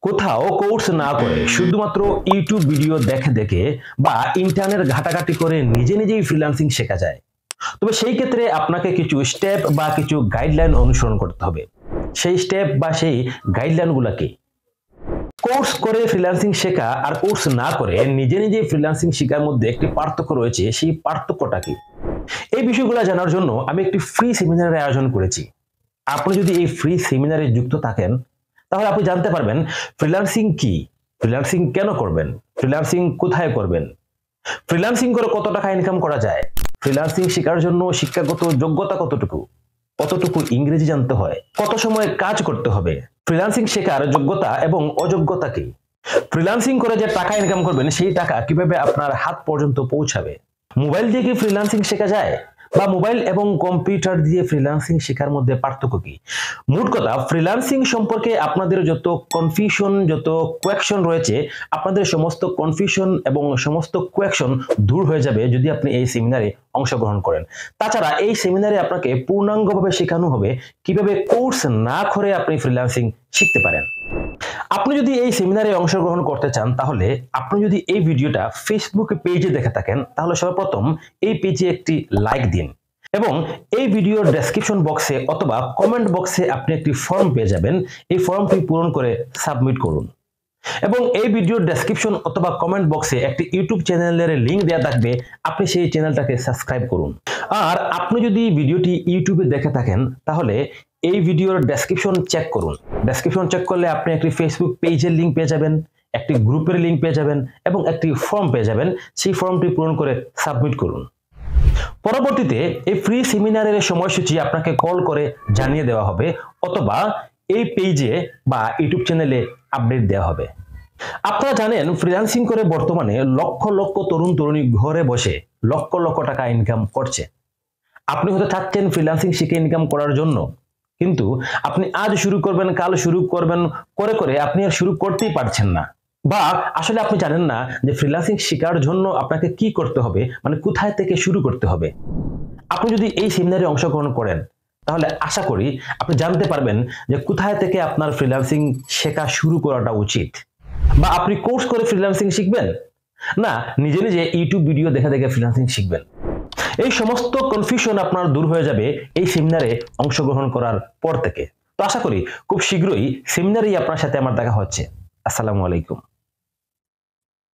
কোথাও কোর্স না করে শুধুমাত্র ইউটিউব ভিডিও দেখে দেখে বা ইন্টারনেট ঘাটাঘাটি করে নিজে নিজেই ফ্রিল্যান্সিং শেখা যায়। তবে সেই ক্ষেত্রে আপনাকে কিছু স্টেপ বা কিছু গাইডলাইন অনুসরণ করতে হবে। সেই স্টেপ বা সেই গাইডলাইনগুলো কি? কোর্স করে ফ্রিল্যান্সিং শেখা আর কোর্স না করে নিজে নিজে ফ্রিল্যান্সিং শেখার মধ্যে একটি পার্থক্য রয়েছে। সেই পার্থক্যটা কি? এই বিষয়গুলো জানার জন্য আমি একটি ফ্রি সেমিনারের আয়োজন করেছি। আপনি যদি এই ফ্রি সেমিনারে যুক্ত থাকেন তাহলে আপনি জানতে পারবেন ফ্রিল্যান্সিং কি, ফ্রিল্যান্সিং কেন করবেন, ফ্রিল্যান্সিং কোথায় করবেন, ফ্রিল্যান্সিং করে কত টাকা ইনকাম করা যায়, ফ্রিল্যান্সিং শেখার জন্য শিক্ষাগত যোগ্যতা কতটুকু, কতটুকু ইংরেজি জানতে হয়, কত সময় কাজ করতে হবে, ফ্রিল্যান্সিং শেখার যোগ্যতা এবং অযোগ্যতা কি, ফ্রিল্যান্সিং করে যে টাকা ইনকাম করবেন সেই টাকা কিভাবে আপনার হাত পর্যন্ত পৌঁছাবে, মোবাইল দিয়ে কি ফ্রিল্যান্সিং শেখা যায় বা মোবাইল এবং কম্পিউটার দিয়ে ফ্রিল্যান্সিং শেখার মধ্যে পার্থক্য কি? মোট কথা ফ্রিল্যান্সিং সম্পর্কে আপনাদের যত কনফিউশন, যত কোয়েকশন রয়েছে, আপনাদের সমস্ত কনফিউশন এবং সমস্ত কোয়েকশন দূর হয়ে যাবে যদি আপনি এই সেমিনারে অংশগ্রহণ করেন। তাছাড়া এই সেমিনারে আপনাকে পূর্ণাঙ্গভাবে শেখানো হবে কিভাবে কোর্স না করে আপনি ফ্রিল্যান্সিং শিখতে পারেন। আপনি যদি এই সেমিনারে অংশগ্রহণ করতে চান তাহলে আপনি যদি এই ভিডিওটা ফেসবুক পেজে দেখে থাকেন তাহলে সর্বপ্রথম এই পেজে একটি লাইক দিন এবং এই ভিডিওর ডেসক্রিপশন বক্সে অথবা কমেন্ট বক্সে আপনি একটি ফর্ম পেয়ে যাবেন। এই ফর্মটি পূরণ করে সাবমিট করুন এবং এই ভিডিওর ডেসক্রিপশন অথবা কমেন্ট বক্সে একটি ইউটিউব চ্যানেলের লিংক দেওয়া থাকবে, আপনি সেই চ্যানেলটাকে সাবস্ক্রাইব করুন। আর আপনি যদি ভিডিওটি ইউটিউবে দেখে থাকেন তাহলে এই ভিডিওর ডেসক্রিপশন চেক করুন। ডেসক্রিপশন চেক করলে আপনি একটি ফেসবুক পেজের লিংক পেয়ে যাবেন, একটি গ্রুপের লিংক পেয়ে যাবেন এবং একটি ফর্ম পেয়ে যাবেন। সেই ফর্মটি পূরণ করে সাবমিট করুন। পরবর্তীতে এই ফ্রি সেমিনারের সময়সূচি আপনাকে কল করে জানিয়ে দেওয়া হবে অথবা এই পেজে বা ইউটিউব চ্যানেলে আপডেট দেওয়া হবে। আপনারা জানেন ফ্রিল্যান্সিং করে বর্তমানে লক্ষ লক্ষ তরুণ তরুণী ঘরে বসে লক্ষ লক্ষ টাকা ইনকাম করছে। আপনি হয়তো চাচ্ছেন ফ্রিল্যান্সিং শিখে ইনকাম করার জন্য, কিন্তু আপনি আজ শুরু করবেন, কাল শুরু করবেন করে করে আপনি আর শুরু করতেই পারছেন না, বা আসলে আপনি জানেন না যে ফ্রিল্যান্সিং শেখার জন্য আপনাকে কি করতে হবে, মানে কোথায় থেকে শুরু করতে হবে। আপনি যদি এই সেমিনারে অংশগ্রহণ করেন তাহলে আশা করি আপনি জানতে পারবেন যে কোথায় থেকে আপনার ফ্রিল্যান্সিং শেখা শুরু করাটা উচিত। বা আপনি কোর্স করে ফ্রিল্যান্সিং শিখবেন, না নিজে নিজে ইউটিউব ভিডিও দেখে দেখে ফ্রিল্যান্সিং শিখবেন। এই সমস্ত কনফিউশন আপনার দূর হয়ে যাবে এই সেমিনারে অংশগ্রহণ করার পর থেকে। তো আশা করি খুব শীঘ্রই সেমিনারেই আপনার সাথে আমার দেখা হচ্ছে। আসসালামু আলাইকুম।